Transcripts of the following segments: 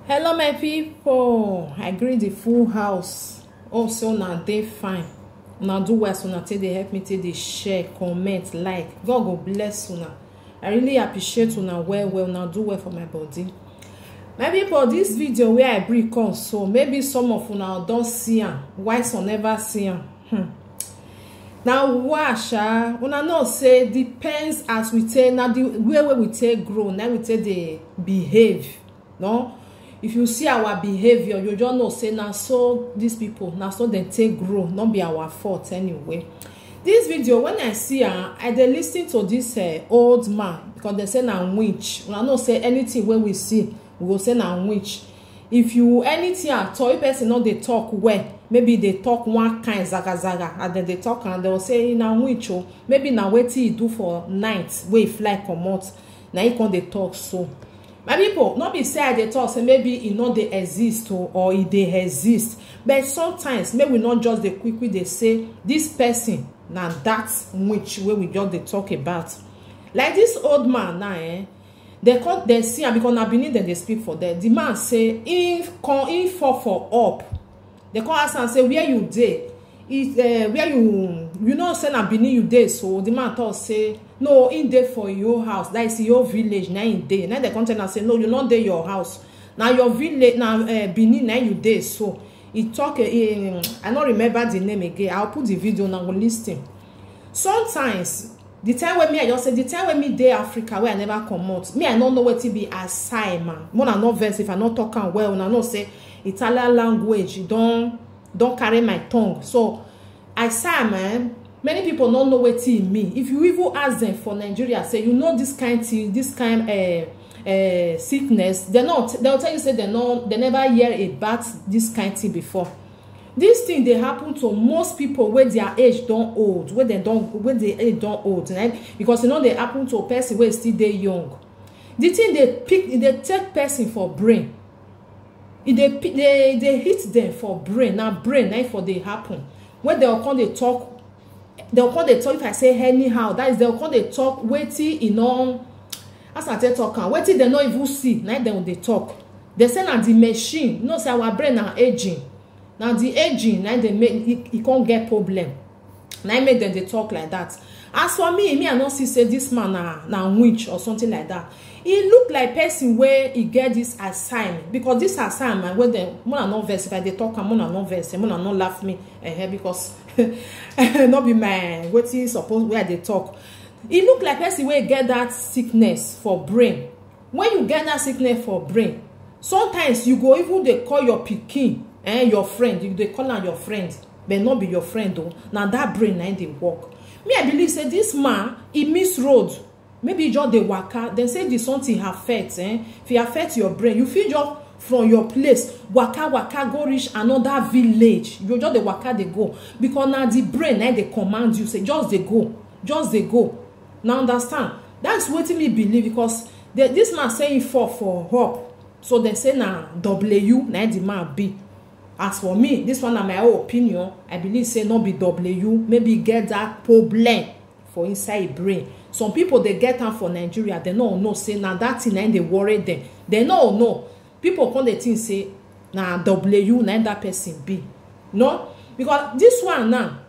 Hello my people, I greet the full house. Also now they fine. Now do well so now take they help me take the share, comment, like. God go bless you now. I really appreciate you now well now do well for my body. My people, this video where I bring come so maybe some of you now don't see am, why some never see am. Now washa, una know say depends as we take now the way we take grow, now we take the behave, no. If you see our behavior, you just know say now so these people now so they take grow, not be our fault anyway. This video when I see I dey listen to this old man because they say na witch. Una know say anything when we see we go say na witch. If you anything at all, if person not they talk well, maybe they talk one kind zaga and then they talk and they will say na witch oh, maybe na wetin he do for night wey fly comot, na he come they talk so. My people, not be say I dey talk say maybe e no dey exist or e dey exist, but sometimes maybe we not just dey quickly they say this person na that witch wey we just dey talk about. Like this old man now, they see am because na benin dem dey speak for them. The man say if fall for up, they come ask am say where you dey, where you know say na benin you dey. So the man talk say no, in dey for your house, that is your village. Now in dey, now the container say no, you not dey your house, now your village, now benin now you dey. So he talk I don't remember the name again. I'll put the video now, we'll listen. Sometimes the time when me I just say the time when me dey Africa where I never come out, me I don't know what to be assignment. More than not verse if I not talking well, and I know say Italian language don't carry my tongue. So assignment, many people don't know what it mean. If you even ask them for Nigeria, say you know this kind thing, this kind sickness, they'll tell you say they never hear about this kind thing before. This thing they happen to most people where their age don't old, where their age don't old, right? Because you know they happen to a person where still they young. The thing they take person for brain. They hit them for brain. Now brain now for they happen. When they'll come they talk if I say anyhow, that is they'll come they talk waiting in on as I tell talk waiting they not even see. Now then they talk. They say now the machine, you know say our brain are aging. Now the aging, now they make it can't get problem. Now make them they talk like that. As for me I not see say this man na witch or something like that. He look like person where he get this assignment, because this assignment where them more not verse if I they talk and more not verse, more not laugh me because not be my what is supposed where they talk. He look like person where get that sickness for brain. When you get that sickness for brain, sometimes you go even they call your pikin your friend, they call on your friend, but not be your friend though. Now that brain now they work. Me I believe say this man he miss road. Maybe just the waka, then say the something affects, if it affects your brain, you feel just from your place, waka go reach another village. You just the waka they go. Because now the brain now they command you, say just they go. Now understand? That's what me believe, because this man say he fall for up. So they say now W, now the man B. As for me, this one na my own opinion, I believe say not be W, maybe get that problem for inside brain. Some people they get am for Nigeria, they no say now that thing and they worry them. They no. People come they think say na W na that person be. No, because this one now,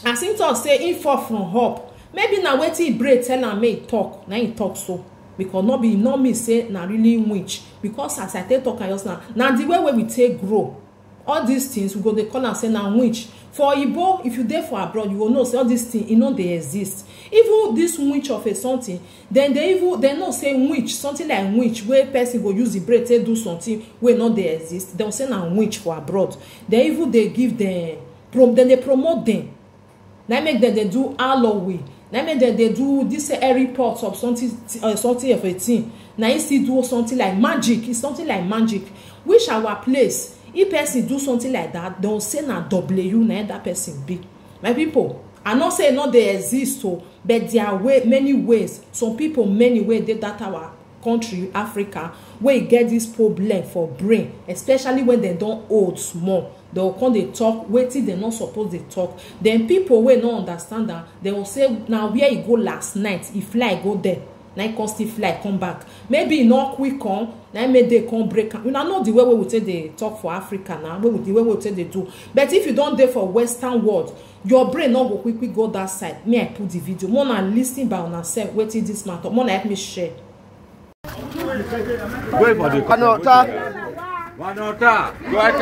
as him talk say he fall from up. Maybe na wetin brain tell am make talk, na he talk so. Because not me say na really witch. Because as I take talk just now the way we take grow. All these things we go they call and say na witch. For Igbo, if you there for abroad, you will know say all these things, you know they exist. Even this witch of a something, then they not say witch, something like witch, where person go use the brain to do something where not they exist. They'll say na witch for abroad. They even they give them, then they promote them. Now make them they do Halloween. Now make them they do this reports of something of a thing. Now you still do something like magic. It's something like magic. Which our place. If person do something like that, don't say na W na that person be. My people, I not say not they exist, but there are many ways. Some people many ways they that our country, Africa, where you get this problem for brain, especially when they don't old small. They will come they talk, waiting they not supposed they talk. Then people will not understand that they will say now where you go last night, if fly go there. na come still fly come back. Maybe not quick come, na make they come break. You know the way we take they talk for Africa now, the way we take they do. But if you don't there for Western world, your brain not go quickly go that side. Me I put the video. More na listen by on self. Wait till this matter. More na help me share. Wait for the Wanota. Go ahead.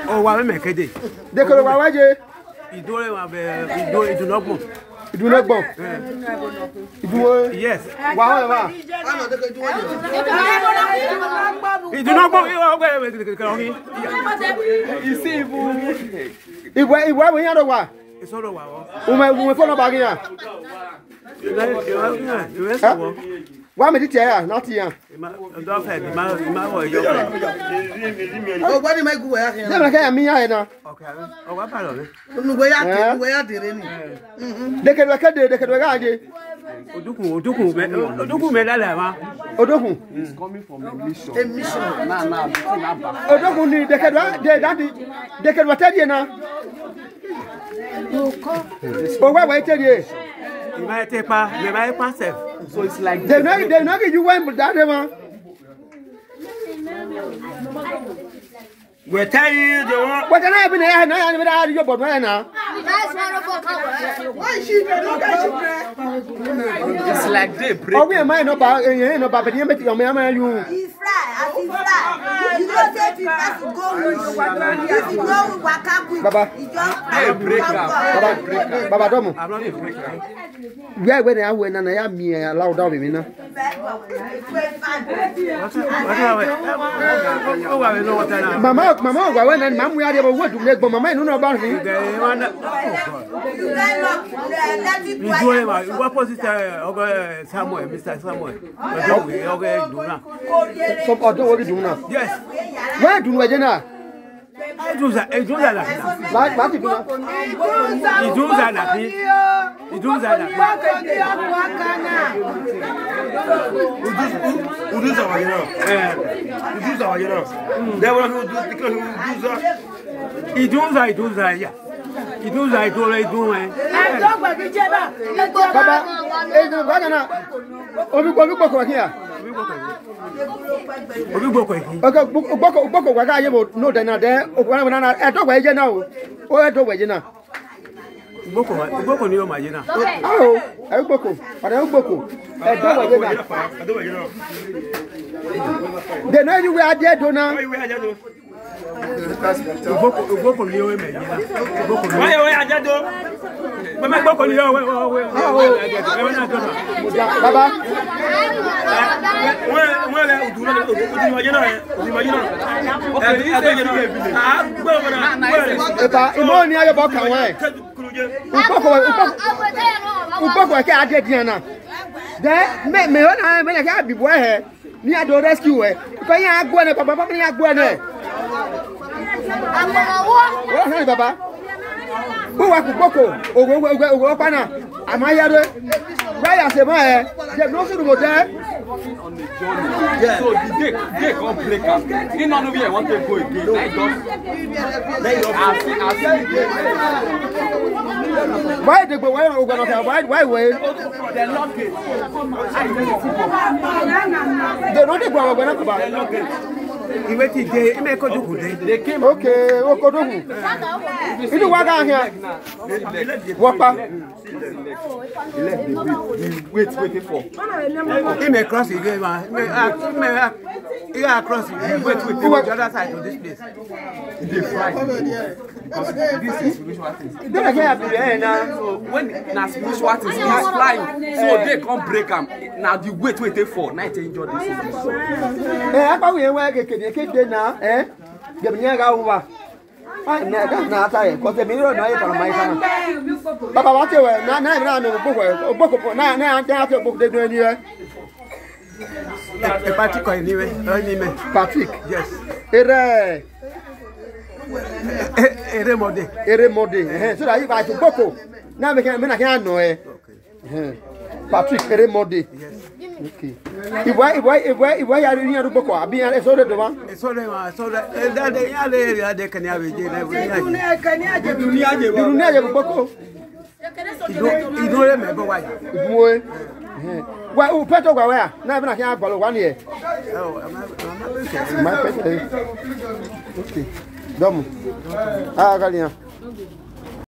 Oh, why make it? They could have waje. You do not go. You do not go. Yes. Wow. You do not go. You see, if we are one. It's all over. We follow back here. Why me here? Not here. Oh, what do you make? Never can me here now. Okay. Oh, what part of it? We are doing. They can work. They can work. Oduku medalema. Oduku is coming from a mission. A mission. Oduku ni they can work here now. Oh, why tell you? You might take part. You might pass. So it's like they know you went with that one. We're telling you the one. What can I have been here? Now your board right now. Why she it's like they break. Oh, we are mine about but you met your man. You fly. You don't take to go with you go with Baba. You break Baba Domo. I'm not a breaker. Where when I went and I am me allowed down with me now. Mama, when and Mam, we are able to make Mama know about him. What was it over somewhere, Mr. Samuel? Some other do now. Yes. Where do we dinner? I do that. Like what you do? You do that. You do that. Who does our you know? They want to do because who does that? He does that, yeah. He does that, do it. Baba, hey, no, Bagana. Obi here. Okay, Boko, what are you? No, they're not there. I don't wait now. Oh, I don't wait now. Boko, you my dinner. Oh, I Boko, but I Boko. I don't wait now. They know you are there, don't know. Boko, you Baba. Baba. Who was Boko? Oh, Pana. Am I here? Why I say, my no one go there. So they can't break up. You know, we want to go again. Why they go? Why way? They're not good. They're not good. He waited. They came. Okay. Okodogu. You know what I here? Wapa. Wait for. He may cross again, man. He may cross. Wait the other side of this place. They fly. This is spiritual things. So when na spiritual things, he is flying. So they can't break them. Now the wait for. Night enjoy this. How we work? They now. Get me over. I never not tired because the mirror night on my time. Papa, what you were not book they doing here. Patrick, anyway. Patrick, yes. Eremode. So that if I to Boko, now we can know Patrick Eremode. Okay. If why are you here to Boko? I be a sort of the one. So that they can have it. You never Boko. You don't remember why. Why, who Petro where? Never can have 1 year. My pet. Okay. Dom. Ah, Galia.